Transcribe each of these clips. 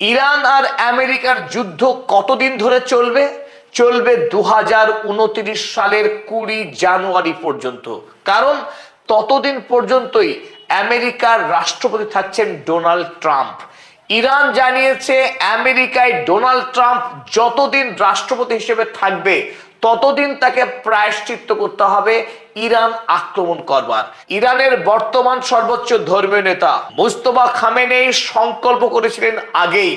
Iran আর আমেরিকার যুদ্ধ কতদিন ধরে চলবে? চলবে 2029 সালের 20 জানুয়ারি পর্যন্ত। কারণ ততদিন পর্যন্তই আমেরিকার রাষ্ট্রপতি থাকছেন ডোনাল্ড ট্রাম্প। ইরান জানিয়েছে আমেরিকায় ডোনাল্ড ট্রাম্প যতদিন রাষ্ট্রপতি হিসেবে থাকবে ততদিন তাকে প্রায়শ্চিত্ত করতে হবে ইরান আক্রমণ করবার। ইরানের বর্তমান সর্বোচ্চ ধর্মীয় নেতা মুজতবা খামেনেই সংকল্প করেছিলেন আগেই,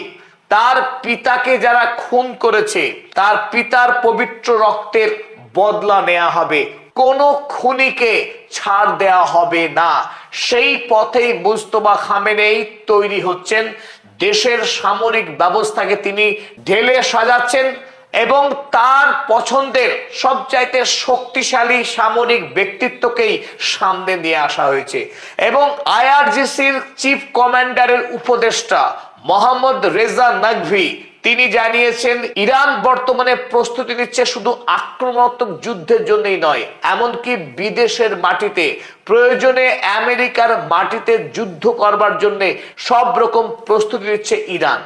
তার পিতাকে যারা খুন করেছে তার পিতার পবিত্র রক্তের বদলা নেওয়া হবে, কোনো খুনিকে ছাড় দেওয়া হবে না। সেই পথেই মুজতবা খামেনেই তৈরি হচ্ছেন। দেশের সামরিক ব্যবস্থাকে তিনি ঢেলে সাজাচ্ছেন এবং তার পছন্দের সবচাইতে শক্তিশালী সামরিক ব্যক্তিত্বকেই সামনে নিয়ে আসা হয়েছে। এবং আইআরজিসির চিফ কমান্ডারের উপদেষ্টা মোহাম্মদ রেজা নাকভি তিনি জানিয়েছেন ইরান বর্তমানে প্রস্তুতি নিচ্ছে শুধু আক্রমণাত্মক যুদ্ধের জন্যই নয়, এমনকি বিদেশের মাটিতে প্রয়োজনে আমেরিকার মাটিতে যুদ্ধ করবার জন্য সব রকম প্রস্তুতি নিচ্ছে ইরান।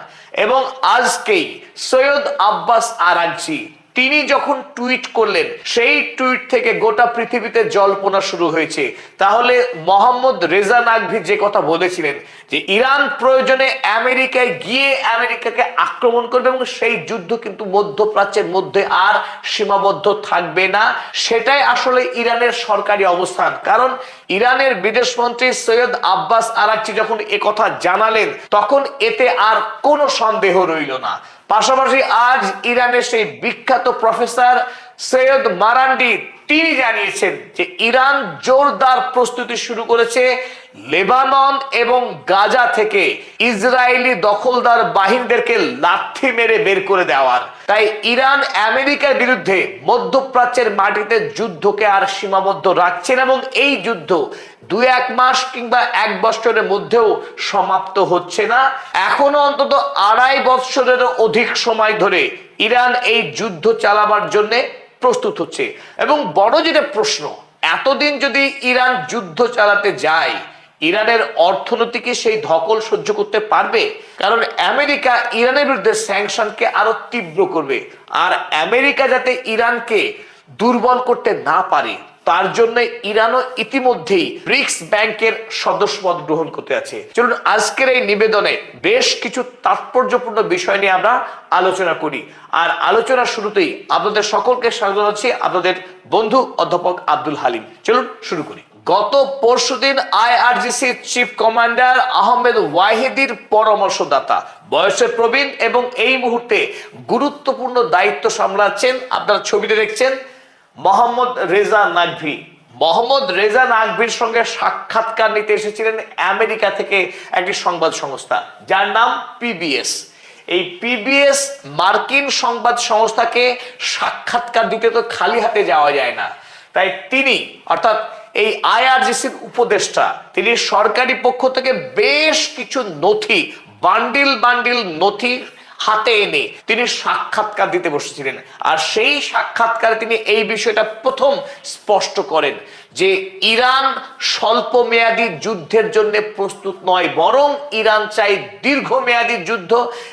এবং আজকেই সৈয়দ আব্বাস আরাগচি তিনি যখন টুইট করলেন, সেই টুইট থেকে গোটা পৃথিবীতে জল্পনা শুরু হয়েছে। তাহলে মোহাম্মদ রেজা নাকভি যে কথা বলেছিলেন যে ইরান প্রয়োজনে আমেরিকায় গিয়ে আমেরিকাকে আক্রমণ করবে এবং সেই যুদ্ধ কিন্তু মধ্যপ্রাচ্যের মধ্যে আর সীমাবদ্ধ থাকবে না, সেটাই আসলে ইরানের সরকারি অবস্থান। কারণ ইরানের বিদেশমন্ত্রী সৈয়দ আব্বাস আরাগচি যখন কথা জানালেন তখন এতে আর কোনো সন্দেহ রইল না। পাশাপাশি আজ ইরানের সেই বিখ্যাত প্রফেসর সৈয়দ মারান্ডি তিনি জানিয়েছেন যে ইরান জোরদার প্রস্তুতি শুরু করেছে লেবানন এবং গাজা থেকে ইসরায়েলি দখলদার বাহিনীদেরকে লাথি মেরে বের করে দেওয়ার। তাই ইরান আমেরিকার বিরুদ্ধে মধ্যপ্রাচ্যের মাটিতে যুদ্ধকে আর সীমাবদ্ধ রাখছে না এবং এই যুদ্ধ 2-1 মাস কিংবা 1 বছরের মধ্যেও সমাপ্ত হচ্ছে না। এখনো অন্তত 2.5 বছরেরও অধিক সময় ধরে ইরান এই যুদ্ধ চালাবার জন্য প্রস্তুত হচ্ছে। এবং বড় যেটা প্রশ্ন, এতদিন যদি ইরান যুদ্ধ চালাতে যায় ইরানের অর্থনীতিকে সেই ধকল সহ্য করতে পারবে? কারণ আমেরিকা ইরানের বিরুদ্ধে স্যাংশনকে আরো তীব্র করবে, আর আমেরিকা যাতে ইরানকে দুর্বল করতে না পারে তার জন্য ইরানও ইতিমধ্যেই ব্রিক্স ব্যাংকের সদস্যপদ গ্রহণ করতে আছে। চলুন আজকের এই নিবেদনে বেশ কিছু তাৎপর্যপূর্ণ বিষয় নিয়ে আমরা আলোচনা করি। আর আলোচনার শুরুতেই আপনাদের সকলকে স্বাগত জানাচ্ছি, আপনাদের বন্ধু অধ্যাপক আব্দুল হালিম। চলুন শুরু করি। গত পরশুদিন আইআরজিসি চিফ কমান্ডার আহমেদ ওয়াহিদির পরামর্শদাতা, বয়সে প্রবীণ এবং এই মুহূর্তে গুরুত্বপূর্ণ দায়িত্ব সামলাচ্ছেন, আপনারা ছবিতে দেখছেন, মোহাম্মদ রেজা নাকভি। মোহাম্মদ রেজা নাকভির সঙ্গে সাক্ষাৎকার নিতে এসেছিলেন আমেরিকা থেকে একটি সংবাদ সংস্থা যার নাম পিবিএস। এই পিবিএস মার্কিন সংবাদ সংস্থাকে সাক্ষাৎকার দিতে তো খালি হাতে যাওয়া যায় না, তাই তিনি অর্থাৎ এই আইআরজিসির উপদেষ্টা তিনি সরকারি পক্ষ থেকে বেশ কিছু নথি বান্ডিল নথি হাতে এনে তিনি সাক্ষাৎকার দিতে বসেছিলেন। আর সেই সাক্ষাৎকারে তিনি এই বিষয়টা প্রথম স্পষ্ট করেন যে ইরান স্বল্প মেয়াদী যুদ্ধের জন্য প্রস্তুত নয়, বরং ইরান চাই দীর্ঘমেয়াদী যুদ্ধ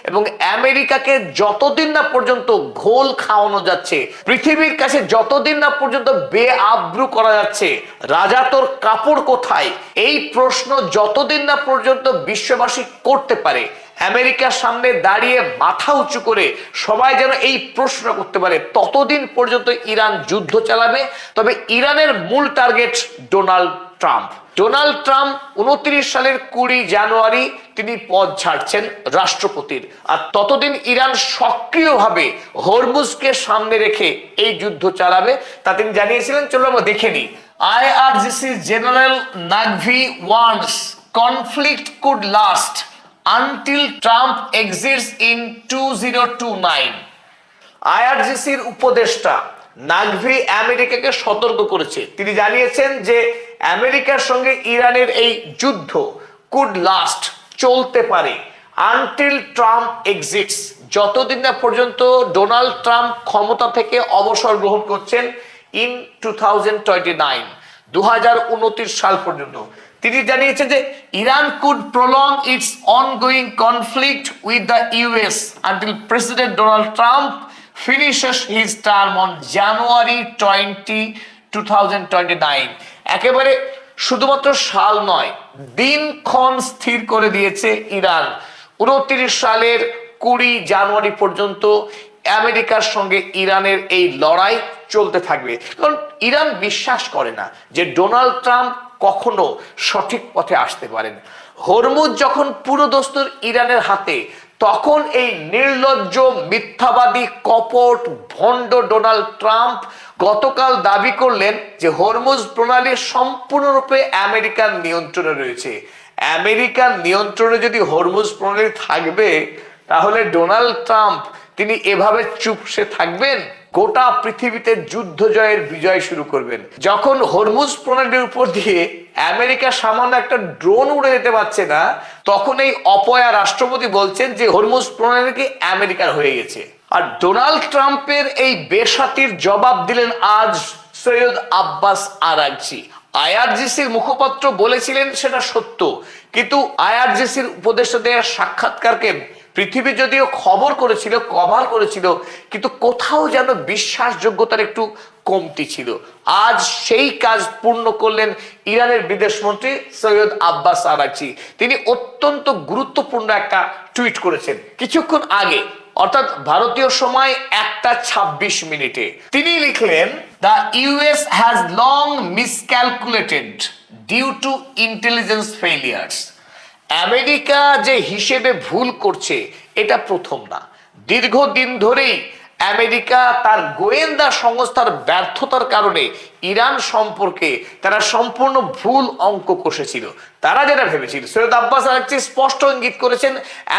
এবং আমেরিকাকে যতদিন না পর্যন্ত ঘোল খাওয়ানো যাচ্ছে, পৃথিবীর কাছে যতদিন না পর্যন্ত বেআব্রু করা যাচ্ছে, রাজা তোর কাপড় কোথায়, এই প্রশ্ন যতদিন না পর্যন্ত বিশ্ববাসী করতে পারে, আমেরিকার সামনে দাঁড়িয়ে মাথা উঁচু করে সবাই যেন এই প্রশ্ন করতে পারে, ততদিন পর্যন্ত ইরান যুদ্ধ চালাবে। তবে ইরানের মূল target Donald Trump. Donald Trump 29 সালের 20 জানুয়ারি তিনি পদ ছাড়ছেন রাষ্ট্রপতির, আর ততদিন ইরান সক্রিয়ভাবে হরমুজকে সামনে রেখে এই যুদ্ধ চালাবে তা তিনি জানিয়েছিলেন। চলো আমরা দেখে নিই। IRGC general Naqvi warns conflict could last until Trump exits in 2029। আইআরজিসির উপদেষ্টা নাকভি আমেরিকাকে সতর্ক করেছে। তিনি জানিয়েছেন যে আমেরিকার সঙ্গে ইরানের এই যুদ্ধ কুড লাস্ট চলতে পারে আনটিল ট্রাম্প এক্সিটস, যতদিন না পর্যন্ত ডোনাল্ড ট্রাম্প ক্ষমতা থেকে অবসর গ্রহণ করছেন ইন 2029 সাল পর্যন্ত। তিনি জানিয়েছেন যে Iran could prolong it's ongoing conflict with the US until president Donald Trump finishes his term on January 2029। একেবারে শুধুমাত্র সাল নয়, দিনক্ষণ স্থির করে দিয়েছে ইরান। 29 সালের 20 জানুয়ারি পর্যন্ত আমেরিকার সঙ্গে ইরানের এই লড়াই চলতে থাকবে। কারণ ইরান বিশ্বাস করে না যে ডোনাল্ড ট্রাম্প কখনো সঠিক পথে আসতে পারেন। হরমুজ যখন পুরোদস্তুর ইরানের হাতে, তখন এই নির্লজ্জ মিথ্যাবাদী কপট ভণ্ড ডোনাল্ড ট্রাম্প গতকাল দাবি করলেন যে হরমুজ প্রণালী সম্পূর্ণরূপে আমেরিকার নিয়ন্ত্রণে রয়েছে। আমেরিকার নিয়ন্ত্রণে যদি হরমুজ প্রণালী থাকবে, তাহলে ডোনাল্ড ট্রাম্প তিনি এভাবে চুপসে থাকবেন? গোটা পৃথিবীতে যুদ্ধ জয়ের বিজয় শুরু করবেন। যখন হরমুজ প্রণালীর উপর দিয়ে আমেরিকা সামান্য একটা ড্রোন উড়ে যেতে পারছে না, তখন এই অপয়া রাষ্ট্রপতি বলছেন যে হরমুজ প্রণালী কি আমেরিকার হয়ে গেছে। আর ডোনাল্ড ট্রাম্পের এই বেসাতির জবাব দিলেন আজ সৈয়দ আব্বাস আরাগচি। আইআরজিসির মুখপাত্র বলেছিলেন সেটা সত্য, কিন্তু আইআরজিসির উপদেষ্টা দেওয়ার সাক্ষাৎকারকে পৃথিবী যদিও খবর করেছিল, কভার করেছিল, কিন্তু কোথাও যেন বিশ্বাসযোগ্যতার একটু কমতি ছিল। আজ সেই কাজ পূর্ণ করলেন ইরানের বিদেশমন্ত্রী সৈয়দ আব্বাস আরাগচি। তিনি অত্যন্ত গুরুত্বপূর্ণ একটা টুইট করেছেন কিছুক্ষণ আগে, অর্থাৎ ভারতীয় সময় 1:26। তিনি লিখলেন, the US has long miscalculated due to intelligence failures. আমেরিকা যে হিসেবে ভুল করছে এটা প্রথম না, দীর্ঘদিন ধরেই আমেরিকা তার গোয়েন্দা সংস্থার ব্যর্থতার কারণে ইরান সম্পর্কে তারা সম্পূর্ণ ভুল অঙ্ক কষেছিল। তারা যেটা ভেবেছিল, সৈয়দ আব্বাস আরাগচি স্পষ্ট ইঙ্গিত করেছেন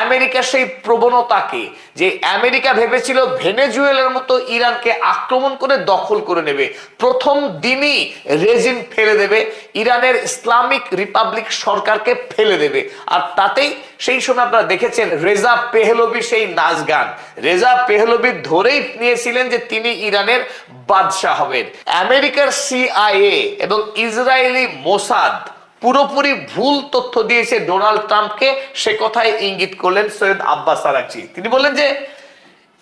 আমেরিকার সেই প্রবণতাকে, যে আমেরিকা ভেবেছিল ভেনেজুয়েলার মতো ইরানকে আক্রমণ করে দখল করে নেবে, প্রথম দিনই রেজিম ফেলে দেবে, ইরানের ইসলামিক রিপাবলিক সরকারকে ফেলে দেবে। আর তাতেই সেই সময় আপনারা দেখেছেন রেজা পেহলভি সেই নাচ গান, রেজা পেহলভি ধরেই নিয়েছিলেন যে তিনি ইরানের বাদশাহ হবেন। আমেরিকার সিআইএ এবং ইসরায়েলি মোসাদ পুরোপুরি ভুল তথ্য দিয়েছে ডোনাল্ড ট্রাম্পকে, সে কথায় ইঙ্গিত করলেন সৈয়দ আব্বাস আরাগচি। তিনি বললেন যে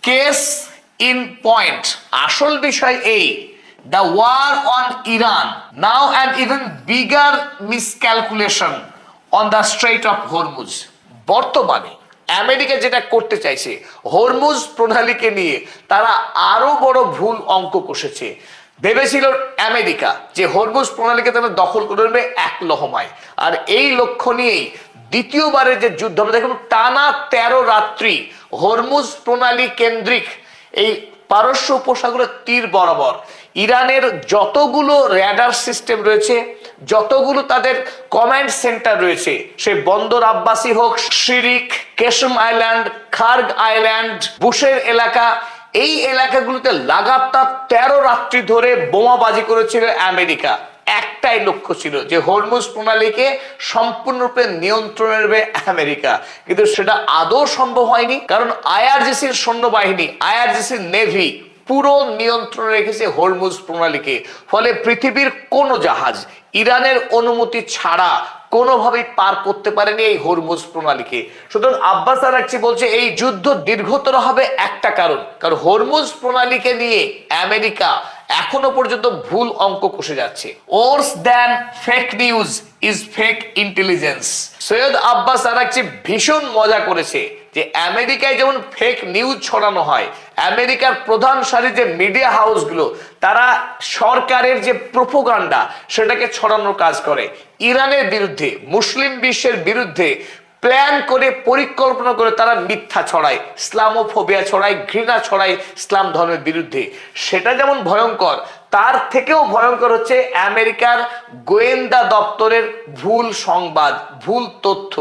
কেস ইন পয়েন্ট, আসল বিষয় এই, the war on Iran now an even bigger miscalculation on the Strait of Hormuz। বর্তমানে আমেরিকা যেটা করতে চাইছে হরমুজ প্রণালীকে নিয়ে, তারা আরো বড় ভুল অঙ্ক কষেছে। ভেবেছিল আমেরিকা যে হরমুজ প্রণালীকে তারা দখল করে নেবে এক লহমায়, আর এই লক্ষ্য নিয়েই দ্বিতীয়বারের যে যুদ্ধ, আমরা দেখুন টানা 13 রাত্রি হরমুজ প্রণালী কেন্দ্রিক এই পারস্য উপসাগরের তীর বরাবর ইরানের যতগুলো র্যাডার সিস্টেম রয়েছে, যতগুলো তাদের কমান্ড সেন্টার রয়েছে, সে বন্দর আব্বাসি হোক, শিরিক, কেশম আইল্যান্ড, খার্গ আইল্যান্ড, বুশের এলাকা, এই এলাকাগুলোতে লাগাতার 13 রাত্রি ধরে বোমাবাজি করেছিল আমেরিকা। একটাই লক্ষ্য ছিল যে হরমুজ প্রণালীকে সম্পূর্ণরূপে নিয়ন্ত্রণে নেবে আমেরিকা, কিন্তু সেটা আদৌ সম্ভব হয়নি, কারণ আইআরজিসির সৈন্যবাহিনী, আইআরজিসির নেভি পুরো নিয়ন্ত্রণে রেখেছে হরমুজ প্রণালীকে। ফলে পৃথিবীর কোনো জাহাজ ইরানের অনুমতি ছাড়া কোনোভাবেই পার করতে পারেনি এই হরমুজ প্রণালীকে। সুতরাং আব্বাস আরাগচি বলছে এই যুদ্ধ দীর্ঘতর হবে একটা কারণ হরমুজ প্রণালীকে নিয়ে আমেরিকা এখনো পর্যন্ত ভুল অঙ্ক কষে যাচ্ছে। Worse than fake news is fake intelligence. Syed Abbas Araghchi ভীষণ মজা করেছে যে আমেরিকায় যেমন ফেক নিউজ ছড়ানো হয়, আমেরিকার প্রধান সারির যে মিডিয়া হাউসগুলো তারা সরকারের যে প্রোপাগান্ডা সেটাকে ছড়ানোর কাজ করে, ইরানের বিরুদ্ধে, মুসলিম বিশ্বের বিরুদ্ধে প্ল্যান করে পরিকল্পনা করে তারা মিথ্যা ছড়ায়, ইসলামোফোবিয়া ছড়ায়, ঘৃণা ছড়ায় ইসলাম ধর্মের বিরুদ্ধে। সেটা যেমন ভয়ঙ্কর, তার থেকেও ভয়ঙ্কর হচ্ছে আমেরিকার গোয়েন্দা দপ্তরের ভুল সংবাদ, ভুল তথ্য।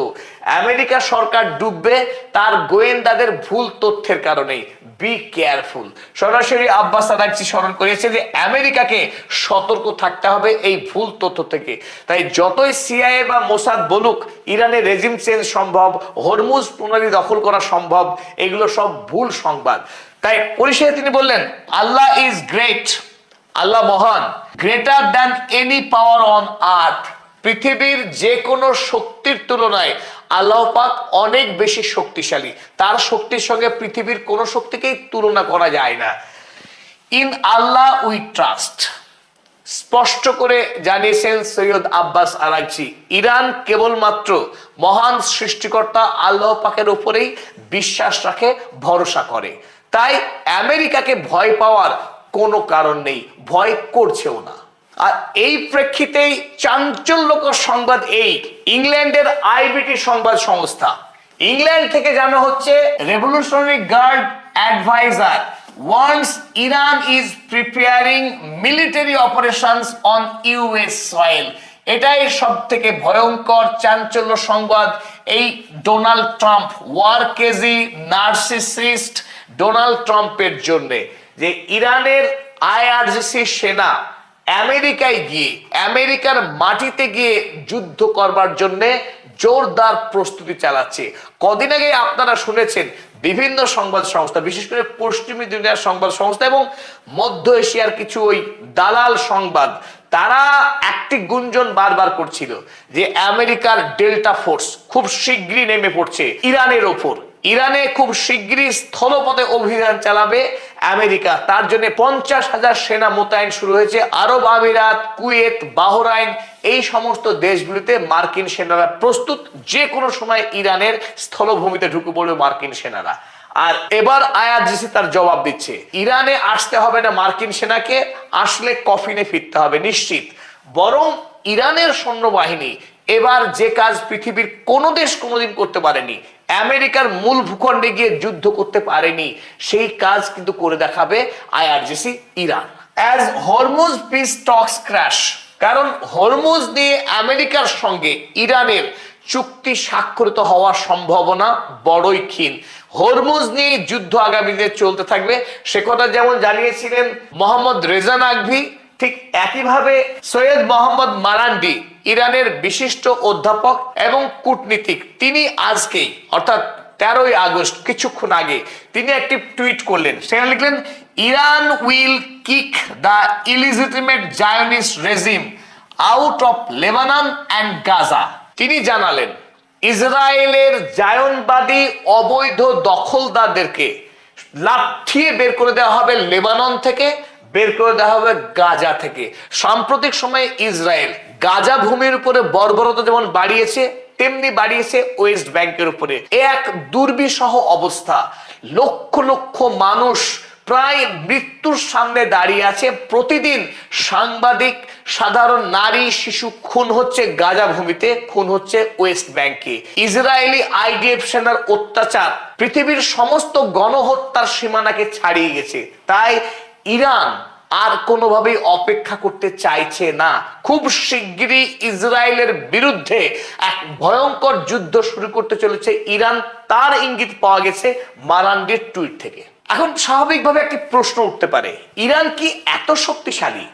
আমেরিকা সরকার ডুববে তার গোয়েন্দাদের ভুল তথ্যের কারণেই। Be careful. সরাসরি আব্বাস আরাগচি স্মরণ করেছে যে আমেরিকাকে সতর্ক থাকতে হবে এই ভুল তথ্য থেকে। তাই যতই সিআইএ বা মোসাদ বলুক ইরানের রেজিম চেঞ্জ সম্ভব, হরমুজ প্রণালী দখল করা সম্ভব, এগুলো সব ভুল সংবাদ। তাই পরিশেষে তিনি বললেন, আল্লাহ ইজ গ্রেট, আল্লাহ মহান, greater than any power on earth, পৃথিবীর যে কোনো শক্তির তুলনায় আল্লাহ পাক অনেক বেশি শক্তিশালী। তার শক্তির সঙ্গে পৃথিবীর কোনো শক্তিকেই তুলনা করা যায় না। ইন আল্লাহ উই ট্রাস্ট, স্পষ্ট করে জানিয়েছেন সৈয়দ আব্বাস আরাগচি। ইরান কেবলমাত্র মহান সৃষ্টিকর্তা আল্লাহ পাকের উপরেই বিশ্বাস রাখে, ভরসা করে। তাই আমেরিকাকে ভয় পাওয়ার কোনো কারণ নেই, ভয় করছেও না। আর এই প্রেক্ষিতেই চাঞ্চল্যকর সংবাদ এই, ইংল্যান্ডের আইবিটি সংবাদ সংস্থা, ইংল্যান্ড থেকে জানা হচ্ছে revolutionary guard adviser warns Iran is preparing military operations on US soil। এটাই সব থেকে ভয়ঙ্কর চাঞ্চল্য সংবাদ এই ডোনাল্ড ট্রাম্প, ওয়ার কেজি নার্সিসিস্ট ডোনাল্ড ট্রাম্পের জন্য, যে ইরানের আইআরজিসি সেনা আমেরিকায় গিয়ে, আমেরিকার মাটিতে গিয়ে যুদ্ধ করবার জন্য জোরদার প্রস্তুতি চালাচ্ছে। কদিন আগে আপনারা শুনেছেন বিভিন্ন সংবাদ সংস্থা, বিশেষ করে পশ্চিমী দুনিয়ার সংবাদ সংস্থা এবং মধ্য এশিয়ার কিছু ওই দালাল সংবাদ, তারা একটি গুঞ্জন বারবার করছিল যে আমেরিকার ডেল্টা ফোর্স খুব শীঘ্রই নেমে পড়ছে ইরানের ওপর। ইরানে খুব শীঘ্রই স্থলপথে অভিযান চালাবে আমেরিকা। তার জন্য 50,000 সেনা মোতায়েন শুরু হয়েছে। আরব আমিরাত, কুয়েত, বাহরাইন, এই সমস্ত দেশগুলিতে মার্কিন সেনারা প্রস্তুত, যে কোনো সময় ইরানের স্থলভূমিতে ঢুকে পড়বে মার্কিন সেনারা। আর এবার আইআরজিসি তার জবাব দিচ্ছে, ইরানে আসতে হবে না মার্কিন সেনাকে, আসলে কফিনে ফিরতে হবে নিশ্চিত। বরং ইরানের সৈন্যবাহিনী এবার যে কাজ পৃথিবীর কোনো দেশ কোনোদিন করতে পারেনি, আমেরিকার মূল ভূখণ্ডে গিয়ে যুদ্ধ করতে পারেনি, সেই কাজ কিন্তু করে দেখাবে IRGC Iran. As Hormuz peace talks crash, কারণ হরমুজ নিয়ে আমেরিকার সঙ্গে ইরানের চুক্তি স্বাক্ষরিত হওয়ার সম্ভাবনা বড়ই ক্ষীণ। হরমুজ নিয়ে যুদ্ধ আগামী দিনে চলতে থাকবে, সে কথা যেমন জানিয়েছিলেন মোহাম্মদ রেজা নাকভি, ঠিক একইভাবে সৈয়দ মোহাম্মদ মারান্ডি, ইরানের বিশিষ্ট অধ্যাপক এবং কূটনীতিক, তিনি আজকেই অর্থাৎ 13ই আগস্ট কিছুক্ষণ আগে তিনি একটি টুইট করলেন। সেখানে লিখলেন, Iran will kick the illegitimate Zionist regime out of Lebanon and Gaza. তিনি জানালেন, ইসরায়েলের জায়নবাদী অবৈধ দখলদারদেরকে লাঠিয়ে বের করে দেওয়া হবে লেবানন থেকে, বের করে দেওয়া হবে গাজা থেকে। সাম্প্রতিক সময়ে ইসরায়েল গাজা ভূমির উপরে বর্বরতা যেমন বাড়িয়েছে, তেমনি বাড়িয়েছে ওয়েস্ট ব্যাংকের উপরে। এক দুর্বিষহ অবস্থা, লক্ষ লক্ষ মানুষ প্রায় মৃত্যুর সামনে দাঁড়িয়ে আছে। প্রতিদিন সাংবাদিক, সাধারণ নারী, শিশু খুন হচ্ছে গাজা ভূমিতে, খুন হচ্ছে ওয়েস্ট ব্যাংকে। ইসরায়েলি আইডিএফ সেনার অত্যাচার পৃথিবীর সমস্ত গণহত্যার সীমানাকে ছাড়িয়ে গেছে। তাই ইরান আর কোনোভাবেই অপেক্ষা করতে চাইছে না, খুব শিগগিরই ইসরায়েলের বিরুদ্ধে এক ভয়ঙ্কর যুদ্ধ শুরু করতে চলেছে ইরান। তার ইঙ্গিত পাওয়া গেছে মারান্ডির টুইট থেকে। এখন স্বাভাবিকভাবে একটি প্রশ্ন উঠতে পারে, ইরান কি এত শক্তিশালী?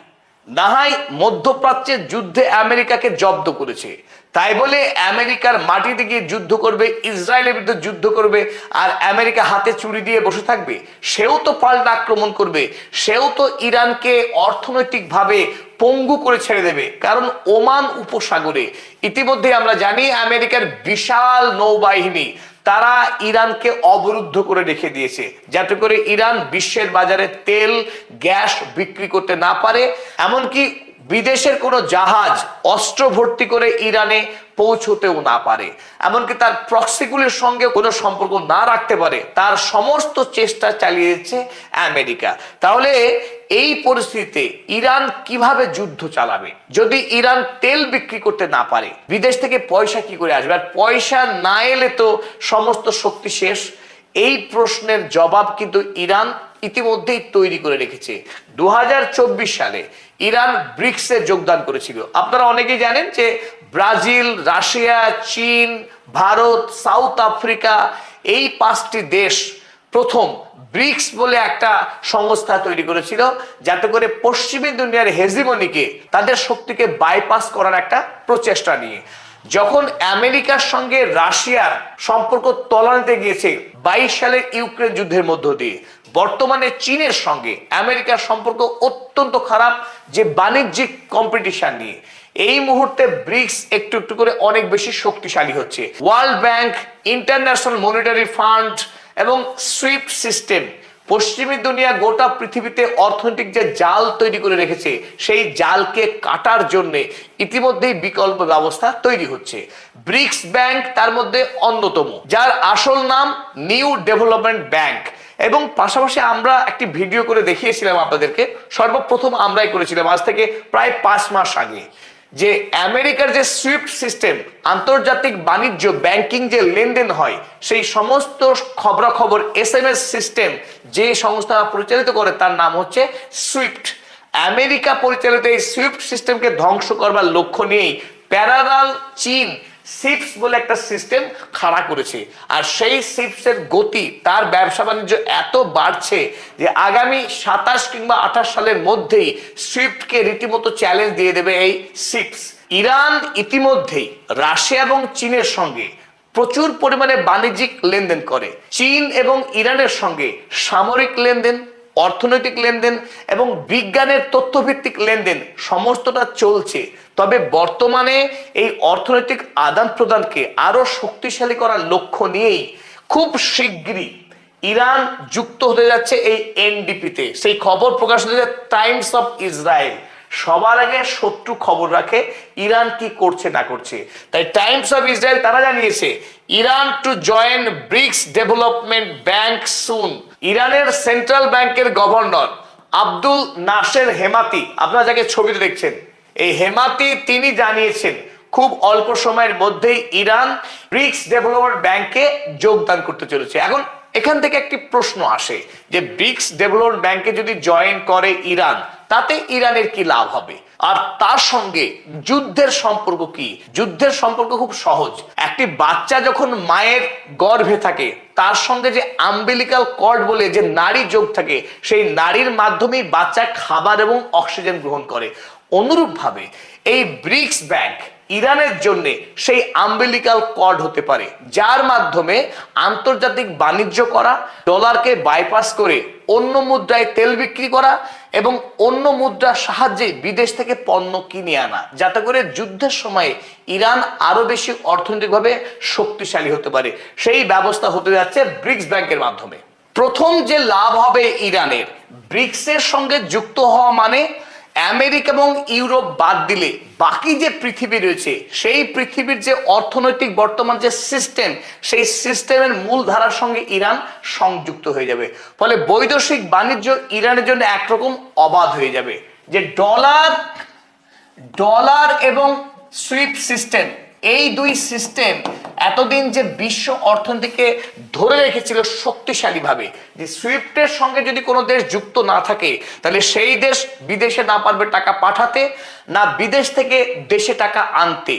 না হয় মধ্যপ্রাচ্যের যুদ্ধে আমেরিকাকে জব্দ করেছে, তাই বলে আমেরিকার মাটিতে গিয়ে যুদ্ধ করবে, ইসরায়েলের বিরুদ্ধে যুদ্ধ করবে আর আমেরিকা হাতে চুরি দিয়ে বসে থাকবে? সেও তো পাল্টা আক্রমণ করবে, সেও তো ইরানকে অর্থনৈতিকভাবে পঙ্গু করে ছেড়ে দেবে। কারণ ওমান উপসাগরে ইতিমধ্যে আমরা জানি আমেরিকার বিশাল নৌবাহিনী, তারা ইরানকে অবরুদ্ধ করে রেখে দিয়েছে, যাতে করে ইরান বিশ্বের বাজারে তেল, গ্যাস বিক্রি করতে না পারে। এমনকি বিদেশের কোনো জাহাজ অস্ত্র ভর্তি করে ইরানে পৌঁছতেও না পারে, এমনকি তার প্রক্সিগুলির সঙ্গে কোনো সম্পর্ক না রাখতে পারে। তার সমস্ত চেষ্টা চালিয়ে যাচ্ছে আমেরিকা। তাহলে এই পরিস্থিতিতে ইরান কিভাবে যুদ্ধ চালাবে? যদি ইরান তেল বিক্রি করতে না পারে, বিদেশ থেকে পয়সা কি করে আসবে? আর পয়সা না এলে তো সমস্ত শক্তি শেষ। এই প্রশ্নের জবাব কিন্তু ইরান ইতিমধ্যেই তৈরি করে রেখেছে। 2024 সালে ইরান ব্রিক্সে যোগদান করেছিল। আপনারা অনেকেই জানেন যে ব্রাজিল, রাশিয়া, চীন, ভারত, সাউথ আফ্রিকা, এই 5টি দেশ প্রথম ব্রিক্স বলে একটা সংস্থা তৈরি করেছিল, যাতে করে পশ্চিমী দুনিয়ার হেজিমনিকে, তাদের শক্তিকে বাইপাস করার একটা প্রচেষ্টা নিয়ে। যখন আমেরিকার সঙ্গে রাশিয়ার সম্পর্ক তলানিতে গিয়েছে 22 সালের ইউক্রেন যুদ্ধের মধ্য দিয়ে, বর্তমানে চীনের সঙ্গে আমেরিকার সম্পর্ক অত্যন্ত খারাপ, যে বাণিজ্যিক কম্পিটিশন নিয়ে। এই মুহূর্তে ব্রিক্স একটু একটু করে অনেক বেশি শক্তিশালী হচ্ছে। World bank, international monetary fund এবং সুইফট সিস্টেম পশ্চিমী দুনিয়া গোটা পৃথিবীতে অর্থনৈতিক যে জাল তৈরি করে রেখেছে সেই জালকে কাটার জন্য ইতিমধ্যেই বিকল্প ব্যবস্থা তৈরি হচ্ছে। ব্রিক্স ব্যাংক তার মধ্যে অন্যতম, যার আসল নাম নিউ ডেভেলপমেন্ট ব্যাংক। এবং পাশাপাশি আমরা একটি ভিডিও করে দেখিয়েছিলাম আপনাদেরকে, সর্বপ্রথম আমরাই করেছিলাম আজ থেকে প্রায় 5 মাস আগে, যে আমেরিকার যে সুইফট সিস্টেম, আন্তর্জাতিক বাণিজ্য ব্যাংকিং যে লেনদেন হয় সেই সমস্ত খবরাখবর SMS সিস্টেম যে সংস্থা পরিচালিত করে তার নাম হচ্ছে সুইফট। আমেরিকা পরিচালিত এই সুইফট সিস্টেমকে ধ্বংস করবার লক্ষ্য নিয়েই প্যারালাল চীন সিপস বলে একটা সিস্টেম খাড়া করেছে। আর সেই সিপসের গতি, তার ব্যবসা বাণিজ্য এত বাড়ছে যে আগামী 27 কিংবা 28 সালের মধ্যেই সুইফটকে রীতিমতো চ্যালেঞ্জ দিয়ে দেবে এই সিপস। ইরান ইতিমধ্যেই রাশিয়া এবং চীনের সঙ্গে প্রচুর পরিমাণে বাণিজ্যিক লেনদেন করে। চীন এবং ইরানের সঙ্গে সামরিক লেনদেন, অর্থনৈতিক লেনদেন এবং বিজ্ঞানের তথ্যভিত্তিক লেনদেন সমস্তটা চলছে। তবে বর্তমানে এই অর্থনৈতিক আদান প্রদানকে আরো শক্তিশালী করার লক্ষ্য নিয়েই খুব শিগগিরই ইরান যুক্ত হতে যাচ্ছে এই NDP-তে। সেই খবর প্রকাশ হয়েছে টাইমস অফ ইসরায়েল। সবার আগে শত্রু খবর রাখে ইরান কি করছে না করছে। তাই টাইমস অফ ইসরায়েল তারা জানিয়েছে Iran to join BRICS development bank soon. ইরানের সেন্ট্রাল ব্যাংকের গভর্নর আব্দুল নাসের হেমাতি, আপনারা যাকে ছবিতে দেখছেন, এই হেমাতি তিনি জানিয়েছেন খুব অল্প সময়ের মধ্যেই ইরান ব্রিক্স ডেভেলপমেন্ট ব্যাংকে যোগদান করতে চলেছে। এখন এখান থেকে একটি প্রশ্ন আসে যে ব্রিক্স ডেভেলপমেন্ট ব্যাংকে যদি জয়েন করে ইরান, তাতে ইরানের কি লাভ হবে? আর তার সঙ্গে যুদ্ধের সম্পর্ক কি? যুদ্ধের সম্পর্ক খুব সহজ। একটি বাচ্চা যখন মায়ের গর্ভে থাকে তার সঙ্গে যে আম্বিলিকাল কর্ড বলে যে নাড়ি যোগ থাকে, সেই নাড়ির মাধ্যমেই বাচ্চা খাবার এবং অক্সিজেন গ্রহণ করে। অনুরূপভাবে এই ব্রিক্স ব্যাংক ইরানের জন্য সেই আম্বিলিকাল কর্ড হতে পারে, যার মাধ্যমে আন্তর্জাতিক বাণিজ্য করা, ডলারকে বাইপাস করে অন্য মুদ্রায় তেল বিক্রি করা এবং অন্য মুদ্রার সাহায্যে বিদেশ থেকে পণ্য কিনে আনা, যাতে করে যুদ্ধের সময় ইরান আরো বেশি অর্থনৈতিকভাবে শক্তিশালী হতে পারে। সেই ব্যবস্থা হতে যাচ্ছে ব্রিক্স ব্যাংকের মাধ্যমে। প্রথম যে লাভ হবে ইরানের, ব্রিক্সের সঙ্গে যুক্ত হওয়া মানে আমেরিকা এবং ইউরোপ বাদ দিলে বাকি যে পৃথিবী রয়েছে সেই পৃথিবীর যে অর্থনৈতিক বর্তমান যে সিস্টেম, সেই সিস্টেমের মূল ধারার সঙ্গে ইরান সংযুক্ত হয়ে যাবে। ফলে বৈদেশিক বাণিজ্য ইরানের জন্য একরকম অবাধ হয়ে যাবে। যে ডলার এবং সুইফট সিস্টেম, এই দুই সিস্টেম এতদিন যে বিশ্ব অর্থনীতিকে ধরে রেখেছিল শক্তিশালী ভাবে, যে সুইফটের সঙ্গে যদি কোনো দেশ যুক্ত না থাকে তাহলে সেই দেশ বিদেশে না পারবে টাকা পাঠাতে, না বিদেশ থেকে দেশে টাকা আনতে।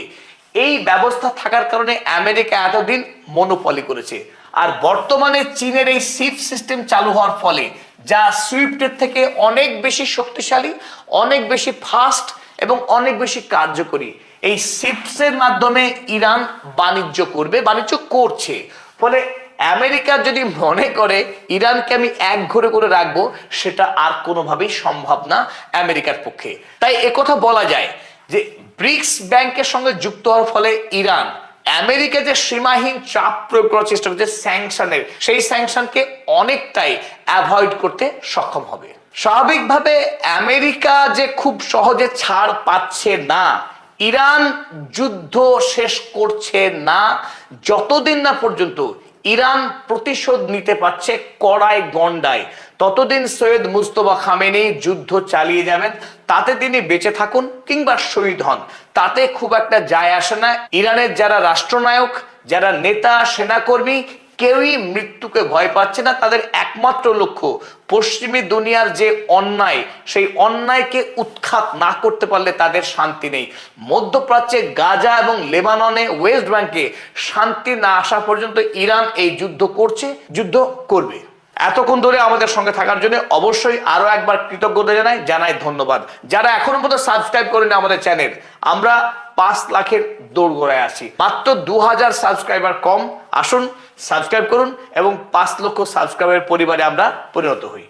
এই ব্যবস্থা থাকার কারণে আমেরিকা এতদিন মনোপলি করেছে। আর বর্তমানে চীনের এই সিফট সিস্টেম চালু হওয়ার ফলে, যা সুইফটের থেকে অনেক বেশি শক্তিশালী, অনেক বেশি ফাস্ট এবং অনেক বেশি কার্যকরী, এই সিপসের মাধ্যমে ইরান বাণিজ্য করছে। ফলে আমেরিকা যদি মনে করে ইরানকে আমি এক ঘরে করে রাখবো, সেটা আর কোনোভাবেই সম্ভব না আমেরিকার পক্ষে। তাই একথা বলা যায় যে ব্রিক্স ব্যাংকের সঙ্গে যুক্ত হওয়ার ফলে ইরান আমেরিকা যে সীমাহীন চাপ প্রয়োগ করার চেষ্টা করছে স্যাংশনের, সেই স্যাংশনকে অনেকটাই অ্যাভয়েড করতে সক্ষম হবে। স্বাভাবিকভাবে আমেরিকা যে খুব সহজে ছাড় পাচ্ছে না, ইরান যুদ্ধ শেষ করছে না যতদিন না পর্যন্ত ইরান প্রতিশোধ নিতে পারছে কড়ায় গন্ডায়, ততদিন সৈয়দ মুজতবা খামেনি যুদ্ধ চালিয়ে যাবেন। তাতে তিনি বেঁচে থাকুন কিংবা শহীদ হন, তাতে খুব একটা যায় আসে না। ইরানের যারা রাষ্ট্রনায়ক, যারা নেতা, সেনাকর্মী, কেউই মৃত্যুকে ভয় পাচ্ছে না। তাদের একমাত্র লক্ষ্য পশ্চিমী দুনিয়ার যে অন্যায়, সেই অন্যায়কে উৎখাত না করতে পারলে তাদের শান্তি নেই। মধ্যপ্রাচ্যে গাজা এবং লেবাননে, ওয়েস্ট ব্যাংকে শান্তি না আসা পর্যন্ত ইরান এই যুদ্ধ করছে, যুদ্ধ করবে। এতক্ষণ ধরে আমাদের সঙ্গে থাকার জন্য অবশ্যই আরো একবার কৃতজ্ঞতা জানাই ধন্যবাদ। যারা এখনো পর্যন্ত সাবস্ক্রাইব করেন আমাদের চ্যানেল, আমরা 5 লাখের দোরগোড়ায় আছি, মাত্র 2000 সাবস্ক্রাইবার কম। আসুন সাবস্ক্রাইব করুন এবং 5 লক্ষ সাবস্ক্রাইবার পরিবারে আমরা পরিণত হই।